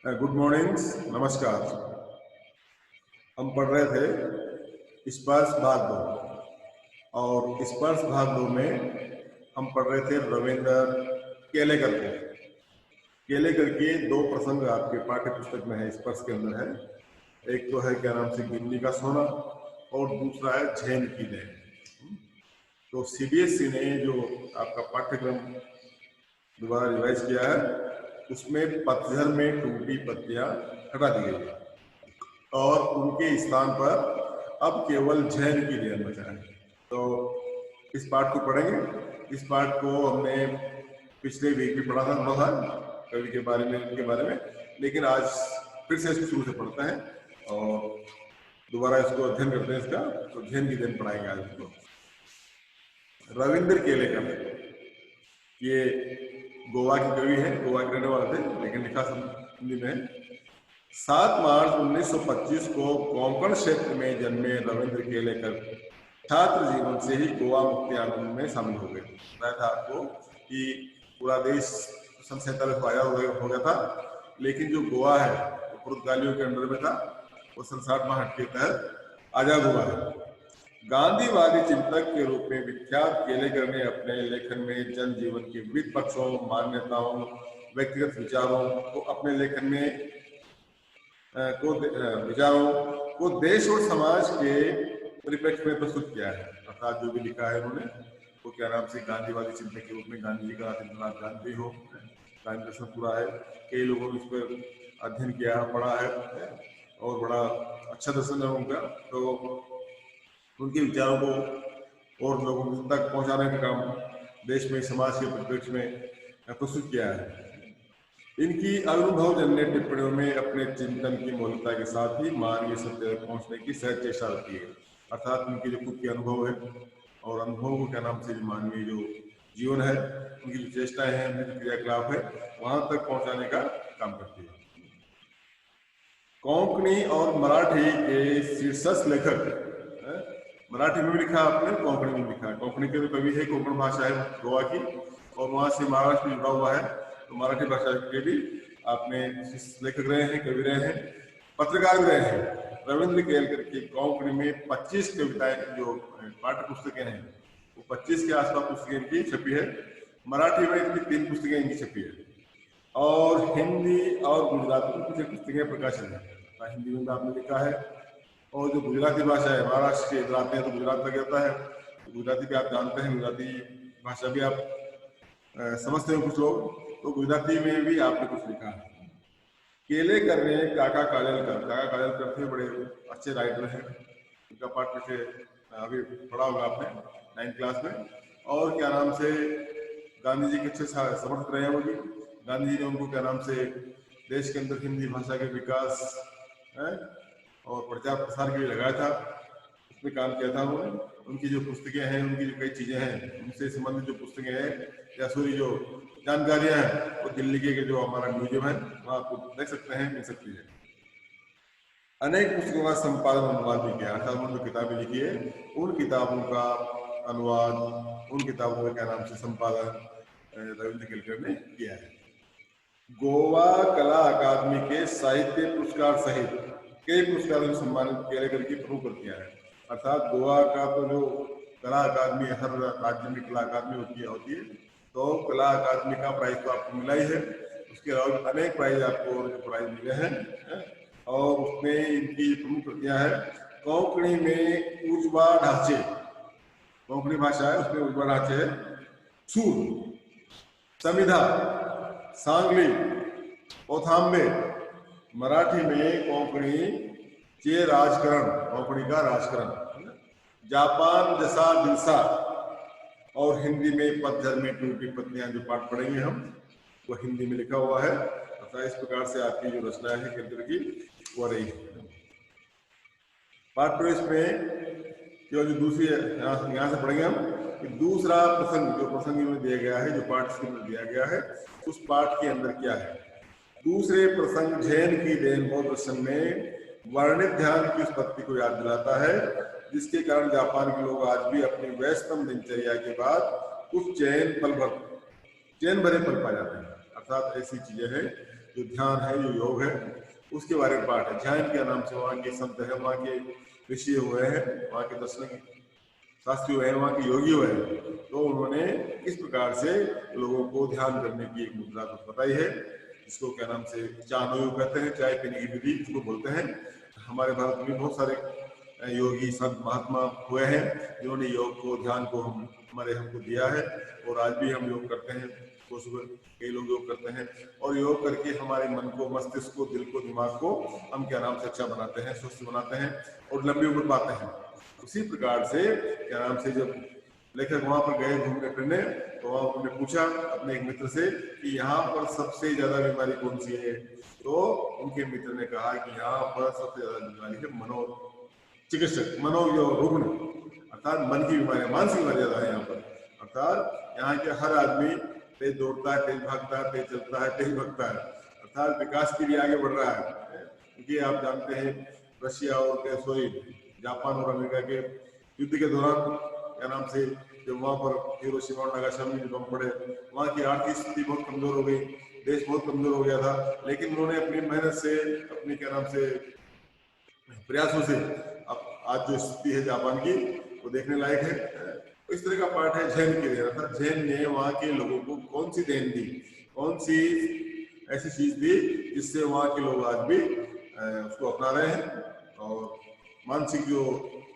Good morning, नमस्कार। हम पढ़ रहे थे स्पर्श भाग दो, और स्पर्श भाग दो में हम पढ़ रहे थे रविंद्र केलेकर को। केलेकर के दो प्रसंग आपके पाठ्य पुस्तक में है, स्पर्श के अंदर है। एक तो है क्या नाम से गिन्नी का सोना, और दूसरा है झेन की देन। तो सीबीएसई ने जो आपका पाठ्यक्रम दोबारा रिवाइज किया है, उसमें पतझड़ में टूटी पत्तियां हटा दी गई है, और उनके स्थान पर अब केवल झैन की देन बचा है। तो इस पाठ को पढ़ेंगे। इस पाठ को हमने पिछले वीक भी पढ़ा था थोड़ा सा कवि के बारे में, इनके बारे में, लेकिन आज फिर से इसको शुरू से पढ़ते हैं और दोबारा इसको अध्ययन करते हैं इसका। तो झैन की देन पढ़ाएंगे आज इसको। रविंद्र केलेकर, ये गोवा के कवि हैं, गोवा के रहने वाले थे, लेकिन लिखा हिंदी में। 7 मार्च 1925 को कोंकण क्षेत्र में जन्मे रविंद्र केलेकर छात्र जीवन से ही गोवा मुक्ति आंदोलन में शामिल हो गए। बताया था आपको कि पूरा देश सन 47 आजाद हो गया था, लेकिन जो गोवा है वो पुर्तगालियों के अंडर में था। वो सन 60 माह के तहत आजाद हुआ है। गांधीवादी चिंतक के रूप में विख्यात केलेकर ने अपने लेखन में जन जीवन के विविध पक्षों, मान्यताओं, व्यक्तिगत विचारों को अपने लेखन में विचारों को देश और समाज के परिप्रेक्ष्य में प्रस्तुत किया है। अर्थात जो भी लिखा है उन्होंने, वो क्या नाम से गांधीवादी चिंतक के रूप में, गांधी जी का आप जानते हो, गांधी दर्शन पूरा है, कई लोगों ने इस पर अध्ययन किया, पढ़ा है, और बड़ा अच्छा दर्शन है उनका। तो उनके विचारों को और लोगों तक पहुंचाने का काम देश में, समाज के परिप्रेक्ष्य में प्रस्तुत किया है। इनकी अनुभवजन्य टिप्पणियों में अपने चिंतन की मौलिकता के साथ ही मानवीय सत्य तक पहुंचने की सहज चेष्टा रहती है। अर्थात उनके जो खुद के अनुभव है, और अनुभव को क्या नाम से जो मानवीय जो जीवन है, उनकी जो चेष्टाएं हैं, उनके जो क्रियाकलाप है, वहां तक पहुंचाने का काम करती है। कोंकणी और मराठी के शीर्षस्थ लेखक, मराठी में भी लिखा आपने, कोंकणी में लिखा है। कोंकणी के तो कवि है, कोंकण भाषा है गोवा की, और वहां से महाराष्ट्र में जुड़ा हुआ है, तो मराठी भाषा के भी आपने लेखक रहे हैं, कवि रहे हैं, पत्रकार भी रहे हैं। रविंद्र केलकर की कोंकणी में 25 कविताएं जो पाठ्य पुस्तकें हैं, वो 25 के आसपास पुस्तकें इनकी छपी है। मराठी में इनकी 3 पुस्तकें इनकी छपी है, और हिंदी और गुजराती में कुछ पुस्तकें प्रकाशित है। हिंदी में आपने लिखा है, और जो गुजराती भाषा है, महाराष्ट्र के इधर आते हैं तो गुजरात तक जाता है, तो गुजराती भी आप जानते हैं, गुजराती भाषा भी आप समझते हैं कुछ लोग, तो गुजराती में भी आपने कुछ लिखा है। केलेकर ने काका कालेलकर थे, बड़े अच्छे राइटर हैं। उनका पाठ पीछे अभी पढ़ा होगा आपने 9th क्लास में। और क्या नाम से गांधी जी के अच्छे समर्थक रहे हैं वो भी। गांधी जी ने उनको क्या नाम से देश के अंदर हिंदी भाषा के विकास और प्रचार प्रसार के लिए लगाया था, उसमें काम किया था उन्होंने। उनकी जो पुस्तकें हैं, उनकी जो कई चीजें हैं, उनसे संबंधित जो पुस्तकें हैं या सॉरी जो जानकारियां हैं, वो दिल्ली के जो हमारा म्यूजियम है वहाँ आपको देख सकते हैं, मिल सकती है। अनेक पुस्तकों का संपादन अनुवाद भी किया, अर्थात उन्होंने जो किताबें लिखी है, उन किताबों का अनुवाद, उन किताबों का क्या नाम से संपादन रविंद्र केलकर ने किया है। गोवा कला अकादमी के साहित्य पुरस्कार सहित कई पुरस्कारों से सम्मानित केलेकर की प्रमुख कृतियां हैं। अर्थात गोवा का तो जो कला अकादमी, हर राज्य में कला अकादमी होती है, तो कला अकादमी का प्राइज तो आपको मिला ही है, उसके अलावा अनेक प्राइज आपको और प्राइज मिले हैं। और उसमें इनकी प्रमुख कृतियां हैं कोंकणी में उजवा ढांचे, कोंकणी भाषा है, उसमें उजवा ढांचे है, सूर, समिधा, सांगली, ओथाम्बे। मराठी में कोंकणी चे राजकरण, कोंकणी का राजकरण, जापान जैसा दिलसा, और हिंदी में पतझड़ में टूटी पत्तियां, जो पाठ पढ़ेंगे हम, वो हिंदी में लिखा हुआ है। अर्थात इस प्रकार से आपकी जो रचना है केंद्र की वो रही है। पाठ प्रवेश में जो दूसरी यहाँ से पढ़ेंगे हम, दूसरा प्रसंग, जो प्रसंग में दिया गया है, जो पाठ में दिया गया है, उस पाठ के अंदर क्या है। दूसरे प्रसंग झैन की देन बौद्ध दर्शन में वर्णित ध्यान की उत्पत्ति को याद दिलाता है, जिसके कारण जापान के लोग आज भी अपनी व्यस्तम दिनचर्या के बाद कुछ चैन भरे पल पा जाते हैं। अर्थात ऐसी चीजें हैं जो ध्यान है, जो योग है, उसके बारे में पाठ है। जैन के नाम से वहाँ के संत है, वहाँ के ऋषि हुए हैं, वहाँ के दर्शन शास्त्री हुए हैं, वहाँ के योगी हुए हैं। तो उन्होंने किस प्रकार से लोगों को ध्यान करने की एक मुद्रा को बताई है, जिसको क्या नाम से चानो योग कहते हैं, चाय पीने की विधि इसको बोलते हैं। हमारे भारत में बहुत सारे योगी संत महात्मा हुए हैं जिन्होंने योग को, ध्यान को हमको दिया है, और आज भी हम योग करते हैं। तो सुबह कई लोग योग करते हैं, और योग करके हमारे मन को, मस्तिष्क को, दिल को, दिमाग को हम क्या नाम से अच्छा बनाते हैं, स्वस्थ बनाते हैं, और लंबी उम्र पाते हैं। उसी प्रकार से क्या नाम से जब लेखक वहां पर गए घूमने फिरने, तो वहां उन्होंने पूछा अपने एक मित्र से कि यहाँ पर सबसे ज्यादा बीमारी कौन सी है। तो उनके मित्र ने कहा कि यहाँ पर सबसे ज्यादा बीमारी है मनो चिकित्सक, मनोरुग्ण, अर्थात मन की बीमारी, मानसिक बीमारी ज्यादा है यहाँ पर। अर्थात यहाँ के हर आदमी तेज दौड़ता है, तेज भागता है, तेज चलता है, तेज भगता है, अर्थात विकास के लिए आगे बढ़ रहा है। क्योंकि आप जानते हैं रशिया और जापान और अमेरिका के युद्ध के दौरान क्या नाम से जब वहां पर हिरोशिमा और नागासाकी में बम पड़े, वहां की आर्थिक स्थिति बहुत कमजोर हो गई, देश बहुत कमजोर हो गया था, लेकिन उन्होंने अपनी मेहनत से, अपनी क्या नाम से प्रयासों से अब आज जो स्थिति है जापान की, वो देखने लायक है। तो इस तरह का पाठ है जैन के लिए। अर्थात जैन ने वहां के लोगों को कौन सी देन दी, कौन सी ऐसी चीज दी जिससे वहां के लोग आज भी उसको अपना रहे हैं, और मानसिक जो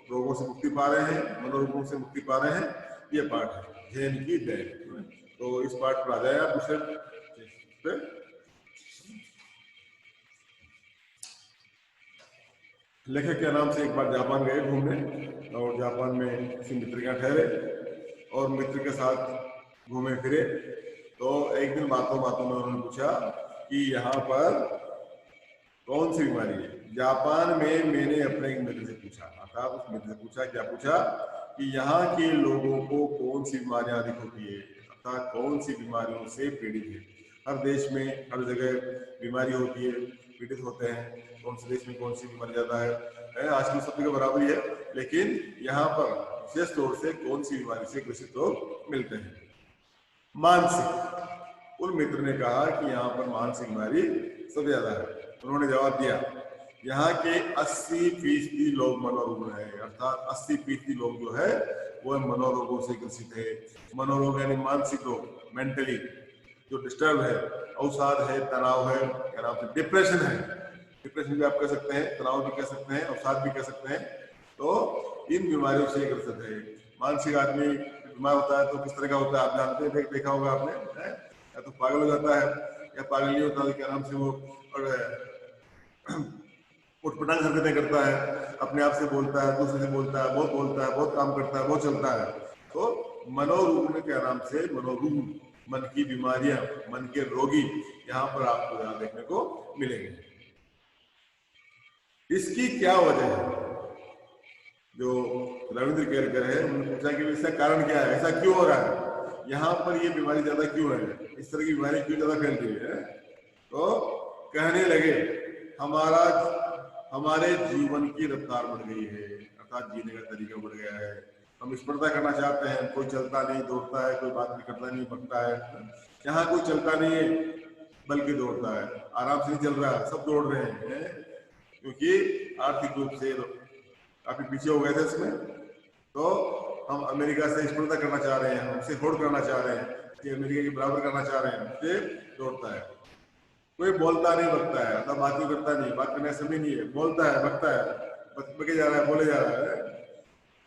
रोगों से मुक्ति पा रहे हैं, मनोरोगों से मुक्ति पा रहे हैं। ये पाठ है जैन की देन। तो इस पाठ पर आ जाए आप दूसरे पे। लेखक के नाम से एक बार जापान गए घूमने, और जापान में किसी मित्र के यहाँ ठहरे, और मित्र के साथ घूमे फिरे। तो एक दिन बातों बातों में उन्होंने पूछा कि यहाँ पर कौन सी बीमारी है। जापान में मैंने अपने एक मित्र से पूछा, अर्थात उस मित्र से पूछा, क्या पूछा कि यहाँ के लोगों को कौन सी बीमारियां अधिक होती है, अर्थात कौन सी बीमारियों से पीड़ित है। हर देश में हर जगह बीमारी होती है, पीड़ित होते हैं, कौन से देश में कौन सी बीमारी ज्यादा है, आजकल सब जगह बराबरी है, लेकिन यहाँ पर विशेष तौर से कौन सी बीमारी से ग्रसित लोग मिलते हैं। मानसिक। उन मित्र ने कहा कि यहाँ पर मानसिक बीमारी सबसे ज्यादा है। उन्होंने जवाब दिया, यहाँ के 80% लोग मनोरोग है, अर्थात 80% लोग जो है वो मनोरोगों से ग्रसित है। मनोरोग यानी मानसिक रोग, मेंटली जो डिस्टर्ब है, अवसाद है, तनाव है, क्या नाम से डिप्रेशन है, डिप्रेशन भी आप कह सकते हैं, तनाव भी कह सकते हैं, अवसाद भी कह सकते हैं। तो इन बीमारियों से ग्रसित है। मानसिक आदमी बीमार होता है तो किस तरह का होता है आप जानते हैं, देखा होगा आपने, या तो पागल हो जाता है, या पागल नहीं होता, क्या नाम से वो उठपटांग हरकतें करता है, अपने आप से बोलता है, दूसरे से बोलता है, बहुत काम करता है, बहुत चलता है। तो मनोरुग्ण के नाम से मनोरुग्ण, मन की बीमारियां, मन के रोगी यहाँ पर आपको यहाँ देखने को मिलेंगे। इसकी क्या वजह है? जो रविंद्र केरकर है उन्होंने पूछा कि इसका कारण क्या है, ऐसा क्यों हो रहा है, यहाँ पर ये बीमारी ज्यादा क्यों है, इस तरह की बीमारी क्यों ज्यादा फैल रही है। तो कहने लगे हमारे जीवन की रफ्तार बढ़ गई है, अर्थात जीने का तरीका बढ़ गया है। हम स्पर्धा करना चाहते हैं, कोई चलता नहीं दौड़ता है, कोई बात नहीं करता नहीं बनता है। यहाँ कोई चलता नहीं है बल्कि दौड़ता है, आराम से नहीं चल रहा, सब दौड़ रहे हैं, क्योंकि आर्थिक रूप से काफी पीछे हो गए थे इसमें। तो हम अमेरिका से स्पर्धा करना चाह रहे हैं, हमसे होड़ करना चाह रहे हैं, कि अमेरिका के बराबर करना चाह रहे हैं, उससे दौड़ता है। कोई बोलता नहीं बकता है, अर्थात बात नहीं करता नहीं, बात करने समय नहीं है, बोलता है बकता है, बके जा रहा है, बोले जा रहा है।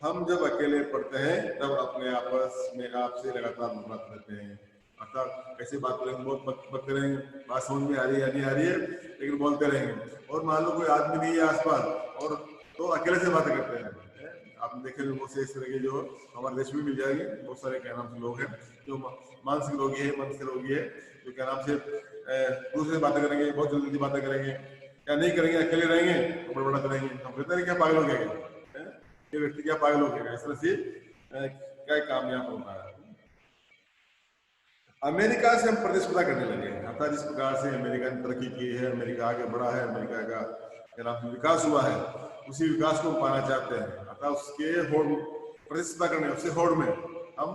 हम जब अकेले पढ़ते हैं तब अपने आपस में आपसे लगातार मुलाकात करते हैं, अर्थात ऐसे बात करेंगे, बहुत बकते रहेंगे, बात समझ में आ रही है या नहीं आ रही है, लेकिन बोलते रहेंगे। और मान लो कोई आदमी नहीं है आसपास, और तो अकेले से बातें करते हैं। आपने देखे बहुत से इस तरह के जो हमारे देश में मिल जाएंगे, बहुत सारे क्या नाम से लोग हैं जो मानसिक रोगी है, मन से रोगी है, जो क्या नाम से दूसरे से बातें करेंगे, बहुत जल्दी बातें करेंगे, क्या नहीं करेंगे, अकेले रहेंगे तो बड़बड़ा करेंगे, हम कहते हैं क्या पागल हो गया, ये व्यक्ति क्या पागल हो गया, इस तरह से क्या काम यहाँ पर होता है। अमेरिका से हम प्रतिस्पर्धा करने लगे, अर्थात जिस प्रकार से अमेरिका ने तरक्की की है, अमेरिका आगे बढ़ा है, अमेरिका का क्या नाम से विकास हुआ है, उसी विकास को पाना चाहते हैं, अर्थात उसके होड़ प्रतिस्पर्धा करने, उससे होड़ में हम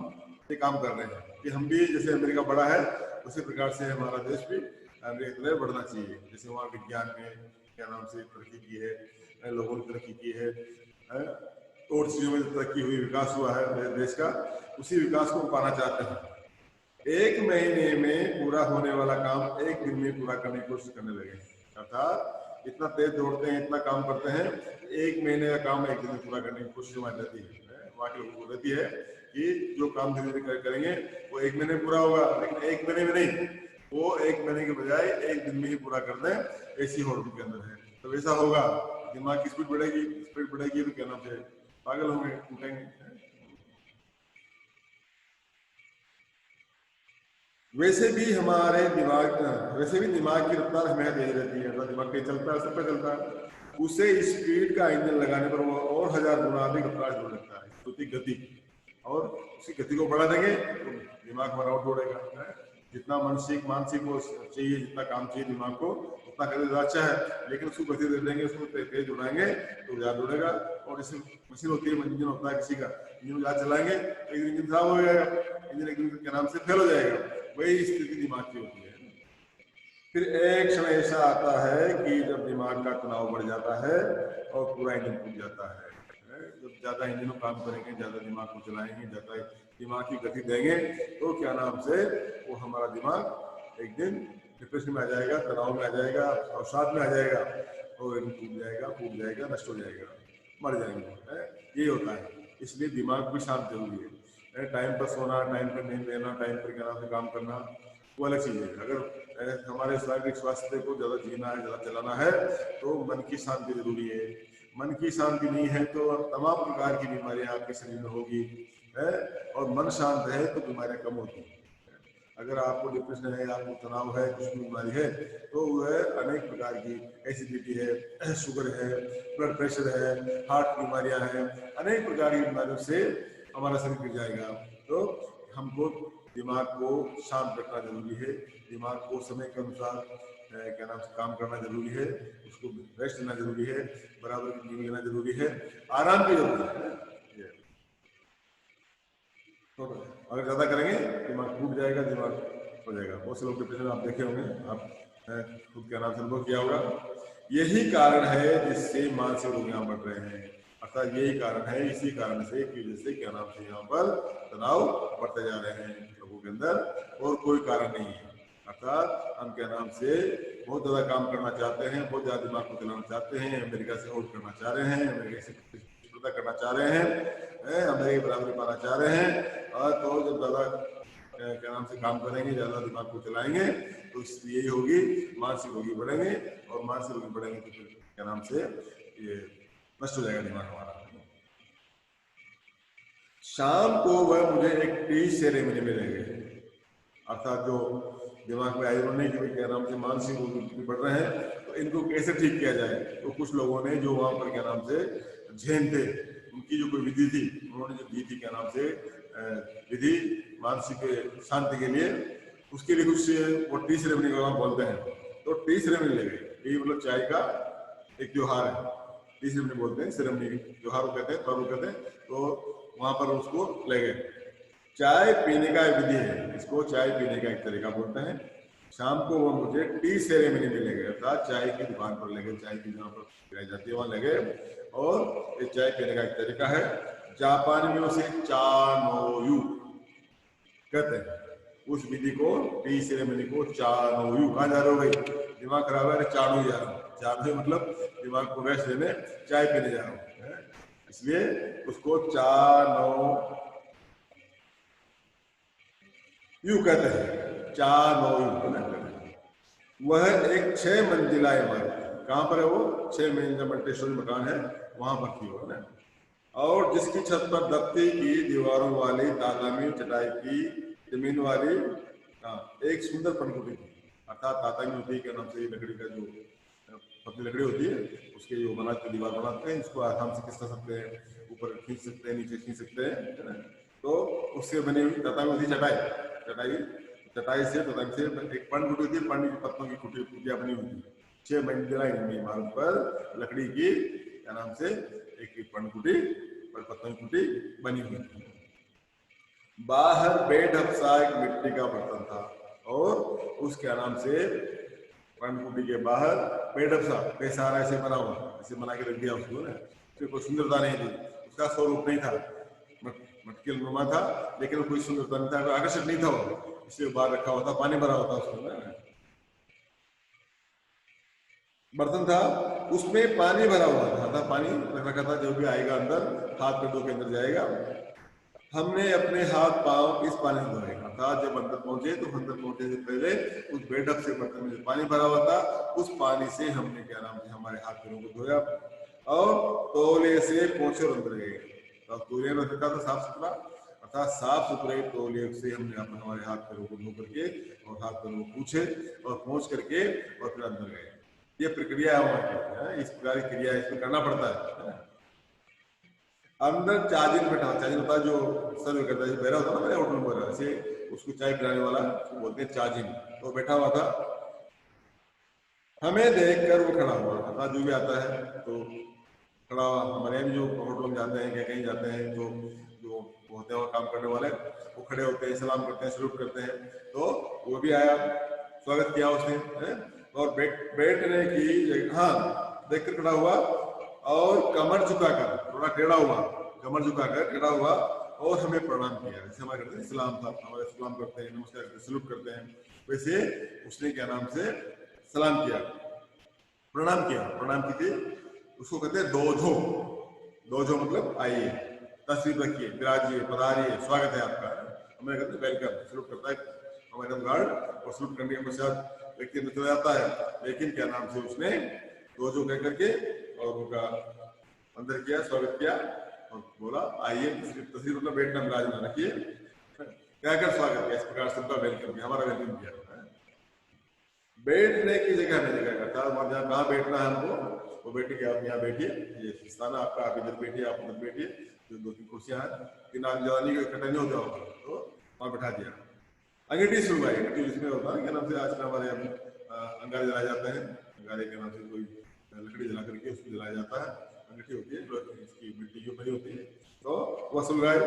ये काम कर रहे हैं कि हम भी जैसे अमेरिका बड़ा है उसी प्रकार से हमारा देश भी इतना बढ़ना चाहिए। जैसे वहाँ विज्ञान में क्या नाम से तरक्की की है, लोगों ने तरक्की की है, और चीजों में तरक्की हुई, विकास हुआ है मेरे देश का, उसी विकास को पाना चाहते हैं। 1 महीने में पूरा होने वाला काम 1 दिन में पूरा करने की कोशिश करने लगे। अर्थात इतना तेज दौड़ते हैं, इतना काम करते हैं, 1 महीने का काम 1 दिन में पूरा करने की कोशिश हमारी रहती है। वहाँ के लोगों को रहती है कि जो काम धीरे धीरे करेंगे वो 1 महीने में पूरा होगा, लेकिन 1 महीने में नहीं, वो 1 महीने के बजाय 1 दिन में ही पूरा कर दें, ऐसी होड़ उनके अंदर है। तो वैसा होगा, दिमाग की स्पीड बढ़ेगी, स्पीड बढ़ेगी तो क्या नाम से पागल होंगे, टूटेंगे। वैसे भी दिमाग की रफ्तार हमें तेज रहती है, तो दिमाग तेज चलता है, सब पे चलता है। उसे स्पीड का इंजन लगाने पर वो और 1000 गुना अधिक रफ्तार जोड़ लगता है, उसकी गति, और उसकी गति को बढ़ा देंगे तो दिमाग हमारा और दौड़ेगा। जितना मानसिक वो चाहिए, जितना काम चाहिए दिमाग को, उतना कर देना अच्छा है, लेकिन उसको गति दे देंगे, उसको तेज उड़ाएंगे तो ज्यादा उड़ेगा। और जैसे मशीन होती है, इंजन होता है किसी का, इंजन ज्यादा चलाएंगे तो एक दिन इंजन खराब हो जाएगा, इंजन एक दिन के नाम से फेल हो जाएगा। वही स्थिति दिमाग की होती है। फिर एक क्षण ऐसा आता है कि जब दिमाग का तनाव बढ़ जाता है और पूरा इंजन टूट जाता है। जब ज्यादा इंजन काम करेंगे, ज्यादा दिमाग को चलाएंगे, ज्यादा दिमाग की गति देंगे, तो क्या नाम से वो हमारा दिमाग एक दिन डिप्रेशन में आ जाएगा, तनाव में आ जाएगा, अवसाद में आ जाएगा, और टूट जाएगा, फूट जाएगा, नष्ट हो जाएगा, मर जाएंगे। ये होता है। इसलिए दिमाग भी शांत जरूरी है। टाइम पर सोना, टाइम पर नींद लेना, टाइम पर क्या नाम से काम करना, वो अलग चीज है। अगर हमारे शारीरिक स्वास्थ्य को ज्यादा जीना है, ज्यादा चलाना है, तो मन की शांति जरूरी है। मन की शांति नहीं है तो तमाम प्रकार की बीमारियां आपके शरीर में होगी, है। और मन शांत है तो बीमारियां कम होती हैं। अगर आपको डिप्रेशन है, आपको तनाव है, कुछ बीमारी है, तो वह अनेक प्रकार की एसिडिटी है, शुगर है, ब्लड प्रेशर है, हार्ट की बीमारियां हैं, अनेक प्रकार की बीमारियों से हमारा शरीर गिर जाएगा। तो हमको दिमाग को शांत रखना जरूरी है, दिमाग को समय के अनुसार क्या नाम से काम करना जरूरी है, उसको रेस्ट लेना जरूरी है, बराबर की नींद लेना जरूरी है, आराम की जरूरी है। तो अगर ज्यादा करेंगे दिमाग टूट जाएगा, दिमाग हो जाएगा। बहुत से लोग डिप्रेशन आप देखे होंगे, आप खुद क्या नाम से अनुभव किया होगा। यही कारण है जिससे मानसिक रोगियां बढ़ रहे हैं। अर्थात यही कारण है, इसी कारण से की वजह से क्या नाम से यहाँ पर तनाव बढ़ते जा रहे हैं लोगों के अंदर, और कोई कारण नहीं है। अर्थात हम क्या नाम से बहुत ज्यादा काम करना चाहते हैं, बहुत ज्यादा दिमाग को चलाना चाहते हैं, अमेरिका से आउट करना चाह रहे हैं, अमेरिका से प्रतिस्पर्धा करना चाह रहे हैं, अमेरिका की बराबरी पाना चाह रहे हैं। और तो जब ज्यादा क्या नाम से काम करेंगे, ज्यादा दिमाग को चलाएंगे, तो इसलिए यही होगी, मानसिक रोगी बढ़ेंगे, और मानसिक रोगी बढ़ेंगे तो फिर क्या नाम से ये नष्ट हो जाएगा दिमाग हमारा। शाम को वह मुझे एक टी सेरेमनी में ले गए। अर्थात जो दिमाग में आयरन नहीं, जो क्या नाम से मानसिक रोग बढ़ रहे हैं, तो इनको कैसे ठीक किया जाए। तो कुछ लोगों ने जो वहां पर क्या नाम से जैन थे, उनकी जो कोई विधि थी, उन्होंने जो दी थी क्या नाम से विधि मानसिक शांति के लिए, उसके लिए कुछ वो टी सेरेमनी का बोलते हैं। तो टी सेरेमनी ले गए। टी मतलब चाय का एक त्योहार है, टी सेरेमनी बोलते हैं, सेरेमनी त्योहार कहते हैं, पर्व कहते हैं। तो वहां पर उसको ले गए। चाय पीने का एक विधि है, इसको चाय पीने का एक तरीका बोलते हैं। शाम को वो मुझे टी सेरेमनी में ले गए, अर्थात चाय की दुकान पर ले गए, चाय की जहाँ पर पिलाई जाती है वहां ले गए। और ये चाय पीने का एक तरीका है, जापानी में उसे चानोयू कहते हैं। उस विधि को, टी सेरेमनी को चानोयू। कहाँ जा रहे हो भाई, दिमाग खराब है, चानोयू जा रहा हूँ। चानोयू मतलब दिमाग को रेस्ट देने, चाय पीने जा रहा हूँ, इसलिए उसको चानो यू कहते हैं, चानोयू। वह एक 6 मंजिला इमारत, कहाँ पर है वो, 6 मंजिला मल्टीस्टोरी मकान है, वहां पर थी वो, और जिसकी छत पर दफ्ती की दीवारों वाली तातामी चटाई की जमीन वाली एक सुंदर पनकुटी थी। अर्थात तातामी होती है क्या नाम से, लकड़ी का जो पतली लकड़ी होती है, उसके जो बनाते दीवार बनाते हैं, इसको आराम से खिसका सकते हैं, ऊपर खींच सकते हैं, नीचे खींच सकते हैं। तो उससे बनी हुई तातामी होती चटाई, चटाई से तातामी से एक पनकुटी होती है, पन्नी की पत्तों की कुटिया बनी हुई थी। 6 मंजिला इमारत पर लकड़ी की क्या नाम से एक पनकुटी और पत्तों की कुटी बनी हुई थी। बाहर बेढप सा एक मिट्टी का बर्तन था, और उस क्या नाम से पर्णकुटी के बाहर बेढप सा बेसहारा ऐसे बना हुआ, ऐसे बना के रख दिया उसको ना, उसमें कोई सुंदरता नहीं थी, उसका स्वरूप नहीं था, मटकी नुमा था, लेकिन कोई सुंदरता नहीं था, आकर्षक नहीं था वो, इसलिए बाहर रखा हुआ था, पानी भरा हुआ था उसमें ना। बर्तन था उसमें पानी भरा हुआ था, पानी रखा था, जो भी आएगा अंदर हाथ में धो के अंदर जाएगा। हमने अपने हाथ पांव इस पानी से धोए, अर्थात जब अंदर पहुंचे तो अंदर पहुंचने से पहले उस बेढप से बर्तन में जो पानी भरा हुआ था उस पानी से हमने क्या नाम से हमारे हाथ पैरों को धोया और तौलिए से पोंछे और अंदर गए। तो तौलिया में रखा था साफ सुथरा, अर्थात साफ सुथरे तौलिए से हमने हमारे हाथ पैरों को धो करके और हाथ पैरों को पूछे और पोंछ करके और फिर अंदर गए। ये प्रक्रिया है वहां की, इस प्रकार की क्रिया इसमें करना पड़ता है। अंदर चाजिन बैठा, चाजिन होता है जो सर्व करता है, बैठा होता है ना मेरे होटल में, ऐसे उसको चाय पिलाने वाला उसको बोलते हैं चाजिन, तो बैठा हुआ था। हमें देखकर वो खड़ा हुआ, अर्थात जो भी आता है तो खड़ा हुआ। हमारे यहाँ जो होटलों में जाते हैं, कहीं जाते हैं, तो जो होते हैं काम करने वाले वो खड़े होते हैं, सलाम करते हैं, सलूट करते हैं, तो वो भी आया, स्वागत किया उसने और बैठने की हाँ देखकर खड़ा हुआ और कमर झुकाकर, थोड़ा टेढ़ा हुआ, कमर झुकाकर टेढ़ा हुआ और हमें प्रणाम किया, जैसे हमारे करते हैं सलाम था, हमारे सलाम करते हैं, नमस्कार करते हैं, सलूट करते हैं, वैसे उसने क्या नाम से सलाम किया, प्रणाम किया। प्रणाम कीजिए उसको कहते हैं दोजो। दोजो मतलब आइए, तशरीफ रखिए, विराजिए, पधारिए, स्वागत है आपका, हमें कहते हैं वेलकम, सलूट करता है हमारे गार्ड और सलूट करने के पश्चात व्यक्ति अंदर चला जाता है। लेकिन क्या नाम से उसने दोजो कह करके और उनका अंदर किया, स्वागत किया और बोला आइए, तस्वीर मतलब बैठना विराजमान रखिए, क्या कर स्वागत किया, इस प्रकार सबका वेलकम किया, हमारा वेलकम किया। बैठने की जगह में जगह करता है, जहाँ कहाँ बैठना है हमको वो बैठे कि आप यहाँ बैठिए, ये स्थान आपका, आप इधर बैठिए, आप उधर बैठिए, जो 2-3 कुर्सियां हैं, 3 आदमी जवानी का इकट्ठा नहीं हो जाओ, तो वहां बैठा दिया। अंगीठी सुनवाई, अंगीठी जिसमें होता है क्या नाम से आजकल हमारे अंगारे जलाए जाते हैं, अंगारे के नाम से कोई लकड़ी जला करके उसको जलाया जाता है, अंगीठी होती है जो इसकी मिट्टी की बनी होती है, तो वह सुलगाए,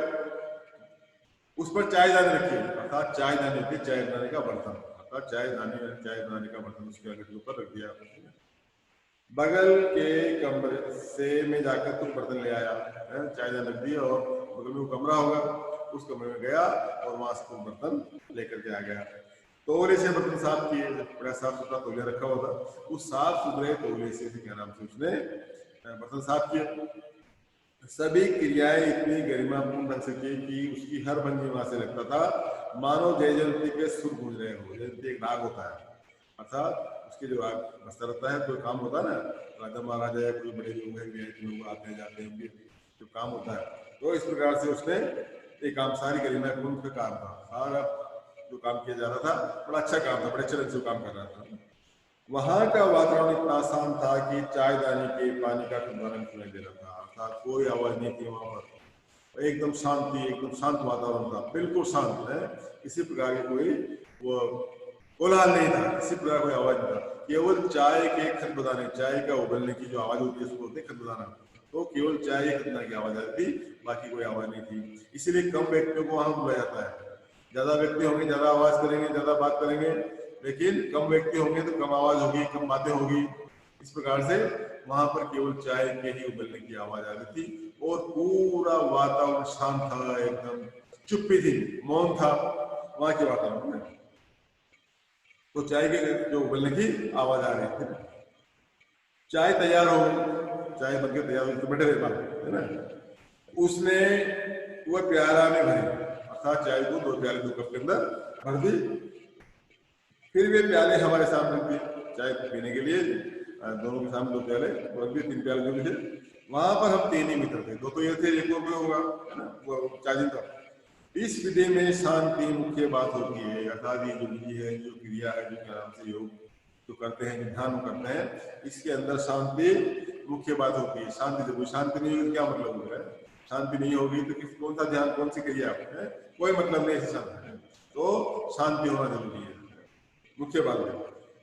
उस पर चाय दानी रखी, अर्थात चाय दानी होती है, चाय बनाने का बर्तन, अर्थात चाय बनाने का बर्तन उसके अंगीठी ऊपर रख दिया। बगल के कमरे से में जाकर कुछ बर्तन ले आया, चाय दानी रख दी और बगल में वो कमरा होगा, उस कमरे में गया और वहां से कुछ बर्तन लेकर के आ गया। तौले से बर्तन साफ किए, बड़ा साफ सुथरा तौलिया रखा हुआ था, उस साफ सुथरे तौले से क्या नाम से उसने बर्तन साफ किए। सभी क्रियाएं इतनी गरिमापूर्ण ढंग से की कि उसकी हर भंगी वहां से लगता था मानो जयजयंती के सुर गूंज रहे हो। जयंती एक राग होता है, अर्थात उसके जो राग बजता रहता है, कोई काम होता है ना, राजा महाराजा या कोई बड़े लोग हैं, लोग आते हैं जाते हैं, जो काम होता है, तो इस प्रकार से उसने एक काम, सारी गरिमापूर्ण का काम था, सारा जो काम किया जा रहा था बड़ा अच्छा काम था, बड़े अच्छे ढंग से काम कर रहा था। वहां का वातावरण इतना आसान था कि चायदानी के पानी का टुनटुनाना सुनाई दे रहा था, अर्थात कोई आवाज नहीं थी वहां पर, एकदम शांति, एकदम शांत वातावरण था, बिल्कुल शांत है, किसी प्रकार की कोई वो कोलाहल नहीं था, किसी प्रकार कोई आवाज नहीं था, केवल चाय के खटखटाने, चाय का उबलने की जो आवाज होती है उसको बोलते हैं खटखटाना, तो केवल चाय खटखटाने की आवाज आती थी, बाकी कोई आवाज नहीं थी। इसीलिए कम व्यक्तियों को वहां बुलाया जाता है, ज्यादा व्यक्ति होंगे ज्यादा आवाज करेंगे, ज्यादा बात करेंगे, लेकिन कम व्यक्ति होंगे तो कम आवाज होगी, कम बातें होगी। इस प्रकार से वहां पर केवल चाय के ही उबलने की आवाज आ रही थी और पूरा वातावरण शांत था, एकदम चुप्पी थी, मौन था वहां के वातावरण में, तो चाय के जो उबलने की आवाज आ रही थी। चाय तैयार हो गई, चाय बनकर तैयार हो, तो बैठे रहे बात है ना, उसने वह प्याला में भरी, अर्थात चाय को 2 प्याले 2 कप के अंदर भर दी, फिर वे प्याले हमारे सामने थे चाय पीने के लिए, दोनों के सामने 2 प्याले और भी 3 प्याले जो भी थे, वहां पर हम 3 ही मित्र थे, 2 तो ये थे, एक और भी होगा है ना, वो चार्जिंग था। इस विधि में शांति मुख्य बात होती है, अर्थात ये जो विधि है, जो क्रिया है, जो क्या नाम से योग जो करते हैं, ध्यान करते हैं, इसके अंदर शांति मुख्य बात होती है। शांति जब शांति नहीं होगी क्या मतलब है, शांति नहीं होगी तो किस कौन सा ध्यान, कौन सी क्रिया है, कोई मतलब नहीं है शांति, तो शांति होना जरूरी है, मुख्य बात है।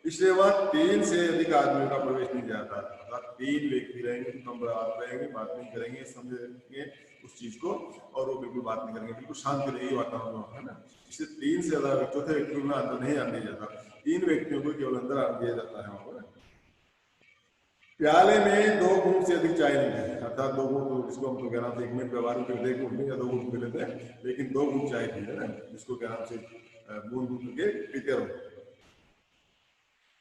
इसलिए वहां 3 से अधिक आदमियों का प्रवेश नहीं जाता। अर्थात 3 व्यक्ति रहेंगे तो कम बात रहेंगे, बात नहीं करेंगे, समझेंगे उस चीज को, और वो बिल्कुल बात नहीं करेंगे, बिल्कुल शांति रहेगी वातावरण, है ना। इसलिए 3 से ज्यादा चौथे व्यक्ति में अंदर नहीं आने दिया जाता, 3 व्यक्तियों को केवल अंदर आने दिया जाता है वहां पर। प्याले में 2 घूंट से अधिक चाय नहीं थी, अर्थात 2 घूंट, जिसको हम तो क्या नाम से 1 मिनट व्यवहार में देख घूंट या 2 घूंट पी लेते हैं, लेकिन 2 घूंट चाय थी, है ना, जिसको क्या नाम से बूंद बूंद के पीते रहो।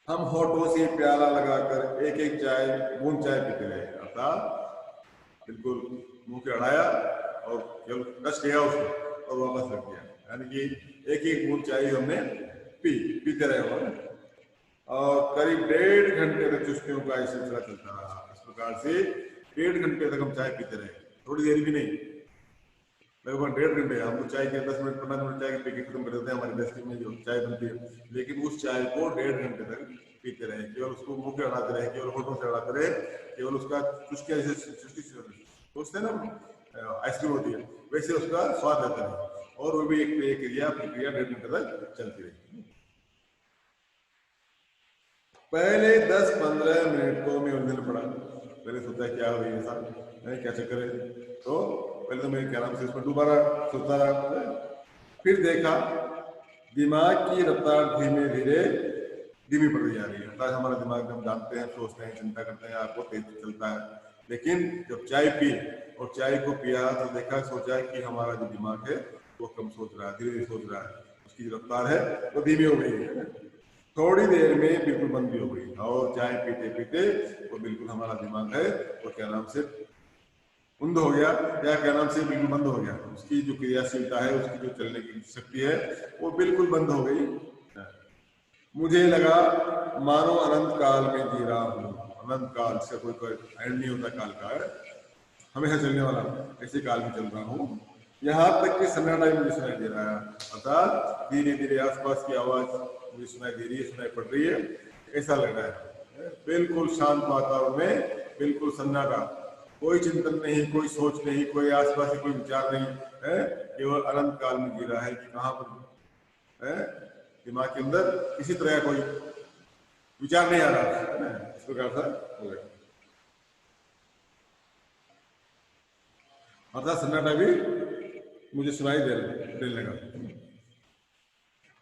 हम होठों से प्याला लगाकर एक एक चाय बूंद चाय पीते रहे, अर्थात बिल्कुल मुंह के अड़ाया और केवल टच किया उसको और वापस रख दिया, यानी कि एक एक बूंद चाय हमने पीते रहे हो। और करीब 1.5 घंटे तक चुस्कियों का ये सिलसिला चलता रहा। इस प्रकार से 1.5 घंटे तक हम चाय पीते रहे, थोड़ी देर भी नहीं, लगभग 1.5 घंटे। हम तो चाय के 10 मिनट 15 मिनट चाय के पैकेट खत्म कर देते हैं हमारे डेस्क में जो चाय बनती है, लेकिन उस चाय को 1.5 घंटे तक पीते रहे, केवल उसको मुंह के अड़ाते रहे, केवल होठों से अड़ाते रहे, केवल उसका चुस्किया जैसे सोचते हैं ना आइसक्रीम होती है, वैसे उसका स्वाद लेते रहे, और वो भी एक प्रक्रिया 1.5 घंटे तक चलती रही। पहले 10-15 मिनट को मैं उलझन पड़ा, पहले सोचा क्या हो ये सब, क्या चक्कर है, तो पहले तो मैं क्या नाम से इसमें दोबारा सोचता रहा, फिर देखा दिमाग की रफ्तार धीमे धीरे धीमी पड़ती जा रही है। अर्थात हमारा दिमाग हम जानते हैं, सोचते हैं, चिंता करते हैं, आपको तेज चलता है, लेकिन जब चाय पी और चाय को पिया तो देखा, सोचा कि हमारा जो दिमाग है वो कम सोच रहा है, धीरे धीरे सोच रहा है, उसकी रफ्तार है वो धीमी हो गई है। थोड़ी देर में बिल्कुल बंद भी हो गई, और चाय पीते पीते वो बिल्कुल हमारा दिमाग है वो क्या नाम से बंद हो गया, या क्या नाम से बिल्कुल बंद हो गया, उसकी जो क्रियाशीलता है, उसकी जो चलने की शक्ति है वो बिल्कुल बंद हो गई। मुझे लगा मानो अनंत काल में जी रहा हूँ। अनंत काल से कोई एंड नहीं होता काल का, हमेशा चलने वाला, ऐसे काल में चल रहा हूँ। यहाँ तक कि सन्नाटा भी मुझे सुनाई दे रहा है, अर्थात धीरे धीरे आसपास की आवाज मुझे सुनाई दे रही है, सुनाई पड़ रही है, ऐसा लग रहा है। बिल्कुल शांत वातावरण में, बिल्कुल सन्नाटा, कोई चिंतन नहीं, कोई सोच नहीं, कोई आसपास कोई विचार नहीं है, केवल अनंत काल में जी रहा है कि कहाँ पर है, दिमाग के अंदर किसी तरह का कोई विचार नहीं आ रहा है, इस प्रकार से हो गया, अर्थात सन्नाटा भी मुझे सुनाई देने लगा।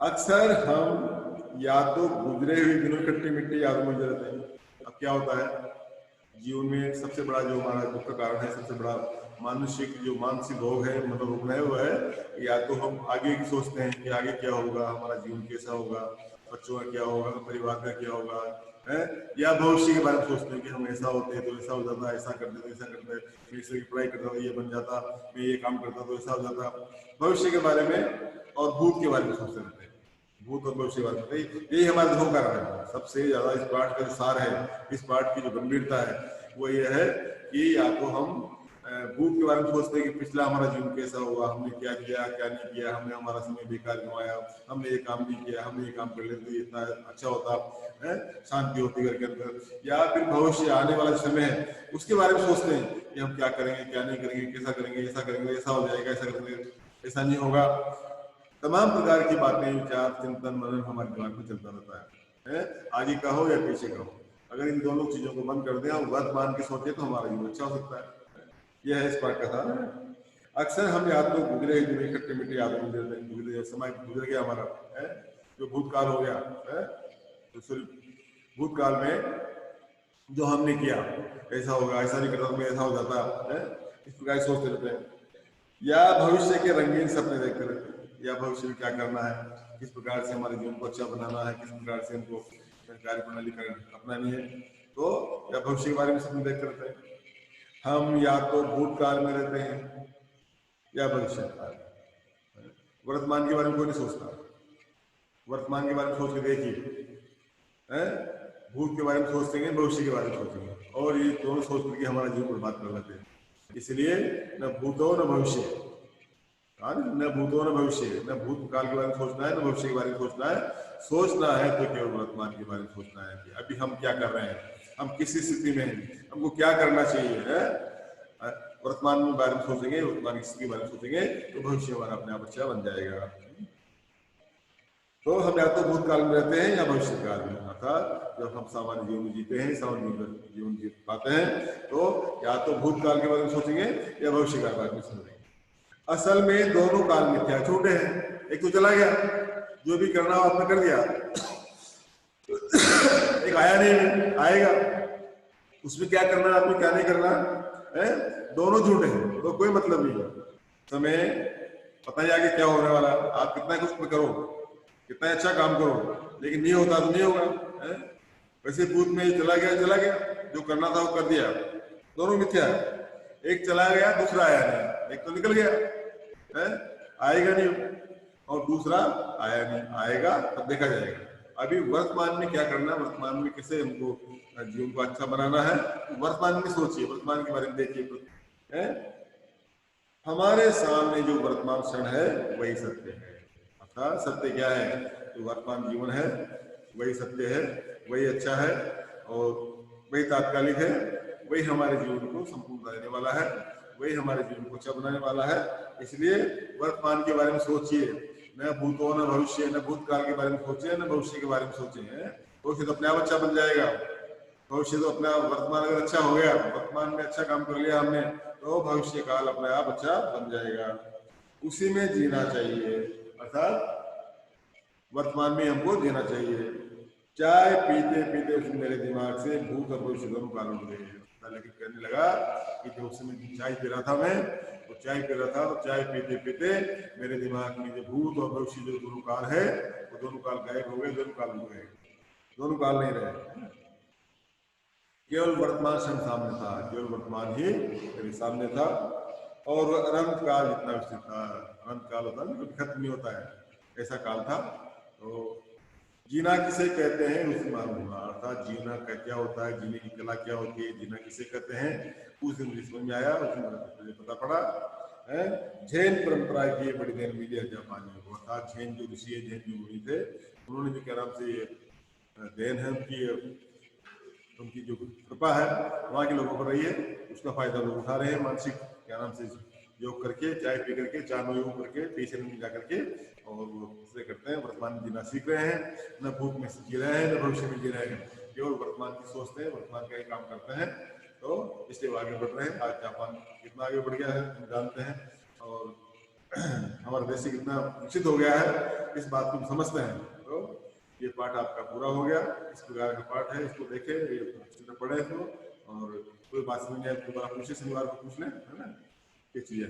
अक्सर हम या तो गुजरे हुए दिनों खट्टी मिट्टी यादों में रहते हैं। अब क्या होता है जीवन में, सबसे बड़ा जो हमारा दुख का कारण है, सबसे बड़ा मानसिक जो मानसिक रोग है, मतलब रोग है, वो है या तो हम आगे की सोचते हैं कि आगे क्या होगा, हमारा जीवन कैसा होगा, बच्चों का क्या होगा, परिवार का क्या होगा, है, या भविष्य के बारे में सोचते हैं कि हम ऐसा होते हैं तो ऐसा हो जाता, ऐसा करते तो ऐसा करते, मैं इस पढ़ाई करता तो ये बन जाता, मैं ये काम करता तो ऐसा हो जाता, भविष्य के बारे में और भूत के बारे में सोचते रहते हैं। भूत और भविष्य के बारे में यही हमारा दुखों का कारण है। सबसे ज्यादा इस पाठ का जो सार है, इस पाठ की जो गंभीरता है वो ये है कि या तो हम भूत के बारे में सोचते हैं कि पिछला हमारा जीवन कैसा होगा, हमने क्या किया क्या नहीं किया, हमने हमारा समय बेकार गंवाया, हमने ये काम नहीं किया, हमने ये काम कर लेते इतना अच्छा होता है, शांति होती घर के अंदर, या फिर भविष्य आने वाला समय है उसके बारे में सोचते हैं कि हम क्या करेंगे क्या नहीं करेंगे, कैसा करेंगे, ऐसा करेंगे, ऐसा हो जाएगा, ऐसा करेंगे, ऐसा नहीं होगा। तमाम प्रकार की बातें, विचार, चिंतन, मनन हमारे दिमाग में चलता रहता है, आगे का हो या पीछे का हो। अगर इन दोनों चीजों को बंद कर दें और वर्तमान की सोचे तो हमारा जीवन अच्छा हो सकता है। यह है इस पाठ का सार। अक्सर हम याद तो गुजरे हुए खट्टे मिट्टी यादों में गुजरे समय गुजर गया हमारा है, जो भूतकाल हो गया है, तो भूतकाल में जो हमने किया ऐसा होगा, ऐसा नहीं करता तो मैं ऐसा हो जाता है, इस प्रकार सोचते रहते हैं। या भविष्य के रंगीन सपने देखते रहते हैं, या भविष्य में क्या करना है, किस प्रकार से हमारे जीवन को अच्छा बनाना है, किस प्रकार से हमको कार्य प्रणाली अपनानी है, तो या भविष्य के बारे में सपने देखते रहते हैं। हम या तो भूतकाल में रहते हैं या भविष्य काल, वर्तमान के बारे में कोई नहीं सोचता। वर्तमान के बारे में सोच के देखिए, भूत के बारे में सोचेंगे, भविष्य के बारे में सोचेंगे, और ये दोनों सोच करके हमारा जीवन बर्बाद कर लेते हैं। इसलिए न भूतो न भविष्य, न भूतो न भविष्य, न भूतकाल के बारे में सोचना है, न भविष्य के बारे में सोचना है। सोचना है तो केवल वर्तमान के बारे में सोचना है कि अभी हम क्या कर रहे हैं, हम किस स्थिति में हैं, हमको क्या करना चाहिए है। वर्तमान के बारे में सोचेंगे, वर्तमान की स्थिति के बारे में सोचेंगे तो भविष्य हमारा अपने आप अच्छा बन जाएगा। तो हम या तो भूतकाल में रहते हैं या भविष्य काल में, अर्थात जब हम सामान्य जीवन जीते हैं, सामान्य जीवन जी पाते हैं, तो या तो भूतकाल के बारे में सोचेंगे या भविष्य काल के बारे में सोचेंगे। असल में दोनों काल मिथ्या झूठे हैं। एक तो चला गया, जो भी करना हो आपने कर दिया, एक आया नहीं, आएगा, उसमें क्या करना आपको क्या नहीं करना है, दोनों झूठे हैं, तो कोई मतलब नहीं है। समय पता ही आगे क्या होने वाला, आप कितना कुछ करो, कितना अच्छा काम करो, लेकिन नहीं होता तो नहीं होगा, है? वैसे भूत में चला गया, जो करना था वो कर दिया, दोनों मिथ्या है। एक चला गया, दूसरा आया नहीं, एक तो निकल गया है, आएगा नहीं, और दूसरा आया नहीं, आएगा तब देखा जाएगा। अभी वर्तमान में क्या करना, वर्तमान में कैसे हमको जीवन को अच्छा बनाना है, वर्तमान में सोचिए, वर्तमान के बारे में देखिए। हमारे सामने जो वर्तमान क्षण है वही सत्य है, अर्थात सत्य क्या है, जो वर्तमान जीवन है वही सत्य है, वही अच्छा है, और वही तात्कालिक है, वही हमारे जीवन को संपूर्णता देने वाला है, वही हमारे जीवन को अच्छा बनाने वाला है। इसलिए वर्तमान के बारे में सोचिए, न भूतो न भविष्य, न भूतकाल के बारे में सोचे, न भविष्य के बारे में सोचे, भविष्य तो अपने आप अच्छा बन जाएगा। भविष्य तो अपना, वर्तमान अगर अच्छा हो गया, वर्तमान में अच्छा काम कर लिया हमने, तो भविष्य काल अपने आप अच्छा बन जाएगा। उसी में जीना चाहिए, अर्थात वर्तमान में हमको जीना चाहिए। चाय पीते पीते मेरे दिमाग से भूत और भविष्य दोनों काल उड़ गए। लेकिन कहने लगा कि जो उस समय चाय पी रहा था मैं, तो चाय पी रहा था, तो चाय पीते पीते मेरे दिमाग में जो भूत और भविष्य जो दोनों काल है, वो दोनों काल गायब हो गए, दोनों काल उड़ गए, दोनों काल नहीं रहे। केवल वर्तमान क्षण सामने था, केवल वर्तमान ही मेरे सामने था, और अनंत काल जितना विस्तृत था, अनंत काल होता है कभी खत्म नहीं होता है, ऐसा काल था। तो जीना किसे कहते हैं उससे मालूम हुआ, अर्थात जीना का क्या होता है, जीने की कला क्या होती है, जीना किसे कहते हैं, उस दिन मुझे समझ में आया, उस दिन मुझे पता पड़ा है। जैन परंपरा की बड़ी देर मिली जापानी को, अर्थात जैन जो ऋषि है, जैन जो मुनि थे, उन्होंने भी क्या नाम से देन है उनकी जो कृपा है वहाँ के लोगों पर रही है, उसका फायदा लोग उठा रहे हैं, मानसिक क्या नाम से योग करके, चाय पी करके, चार योग करके, टीचर में जा करके, और वो दूसरे करते हैं, वर्तमान में जीना सीख रहे हैं, न भूख में जी रहे हैं, न भविष्य में जी रहे हैं, केवल वर्तमान की सोचते हैं, वर्तमान का ही काम करते हैं। तो इसलिए वो आगे बढ़ रहे हैं। आज जापान कितना आगे बढ़ गया है हम जानते हैं, और हमारा देश कितना विकसित हो गया है, इस बात को हम समझते हैं। तो ये पाठ आपका पूरा हो गया, इस प्रकार का पाठ है, इसको देखें, ये पढ़े इसको, और कोई बात समझ आए दोबारा पूछे, शनिवार को पूछ लें, है ना, ये चीजें।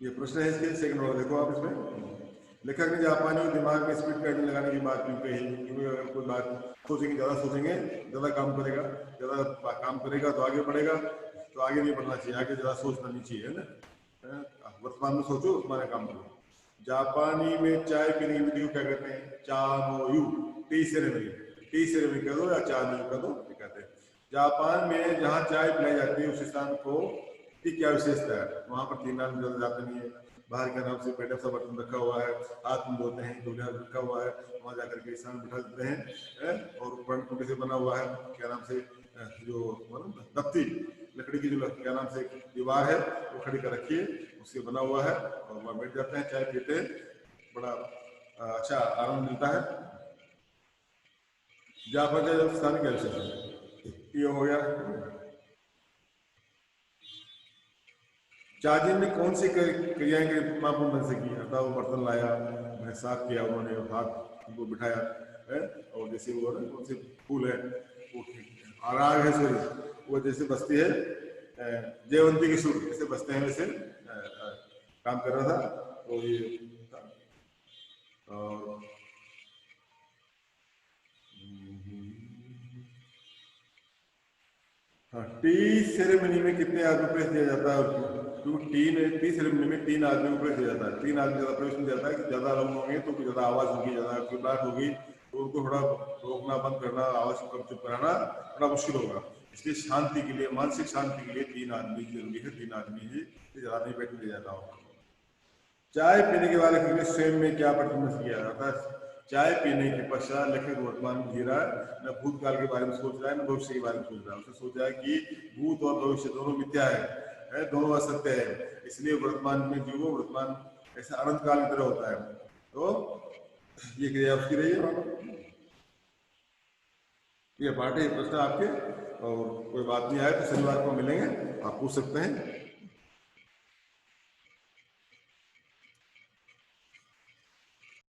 ये प्रश्न है इसके सेकंड वाला देखो आप, इसमें लेखक ने जापानी दिमाग में स्पीड पैड लगाने की बात क्यों कही, क्योंकि अगर कोई बात सोचेंगे, ज्यादा सोचेंगे, ज्यादा काम करेगा, ज्यादा काम करेगा तो आगे बढ़ेगा, तो आगे नहीं बढ़ना चाहिए, आगे ज्यादा सोचना नहीं चाहिए, है ना, वर्तमान में सोचो, वर्तमान काम करो। जापानी में चाय पीने की क्या कहते हैं, चानोयू, टी सेरेमनी, टी सेरेमनी कह दो या चानोयू कह दो, कहते हैं। जापान में जहाँ चाय पिलाई जाती है उस स्थान को की क्या विशेषता है, वहां पर 3 आदमी ज्यादा जाते नहीं है, बाहर का नाम से पेट सा बर्तन रखा हुआ है, हाथ में धोते हैं, दूल्हा रखा हुआ है, वहां जाकर के स्थान बिठा देते हैं, और पर्ण से बना हुआ है, क्या नाम से जो दफ्ती लकड़ी की जो क्या नाम से दीवार है वो खड़ी कर रखी है, उससे बना हुआ है, और वहां बैठ जाते हैं, चाय पीते हैं, बड़ा अच्छा आनंद मिलता है। जापान का स्थान क्या विशेष ये हो गया। चार्जिंग में कौन सी क्रियाएं पूर्ण ढंग से की, अर्थात वो बर्तन लाया, साफ किया उन्होंने, हाथ उनको बिठाया है, और जैसे वो ना कौन से फूल है वो आराग है, सॉरी वो जैसे बसती है जयवंती के सूट जैसे बसते हैं, वैसे काम कर रहा था, तो ये था। और हाँ, टी सेरेमनी में कितने आदमी प्रवेश दिया जाता है, क्योंकि टी सेरेमनी में 3 आदमी को प्रवेश दिया जाता है, 3 आदमी ज्यादा प्रवेश नहीं जाता है, कि ज्यादा लोग होंगे तो ज्यादा आवाज होगी, ज्यादा घबराहट होगी, तो उनको थोड़ा रोकना, बंद करना, आवाज को चुप कराना थोड़ा मुश्किल होगा। इसलिए शांति के लिए, मानसिक शांति के लिए 3 आदमी जरूरी है, 3 आदमी ही ज्यादा नहीं बैठने दिया जाता होगा। चाय पीने के बाद स्वयं में क्या प्रतिबिंबित किया जाता है, चाय पीने के पश्चात लेखक वर्तमान में जी रहा है, न भूतकाल के बारे में सोच रहा है, न भविष्य के बारे में सोच रहा है, उसने सोचा है कि भूत और भविष्य दोनों मिथ्या है, दोनों असत्य है, इसलिए वर्तमान में जीवो, वर्तमान ऐसा अनंत काल की तरह होता है। तो ये क्रिया उसकी रही है। ये पाठ है, प्रश्न आपके, और कोई बात नहीं आए तो शनिवार को मिलेंगे, आप पूछ सकते हैं।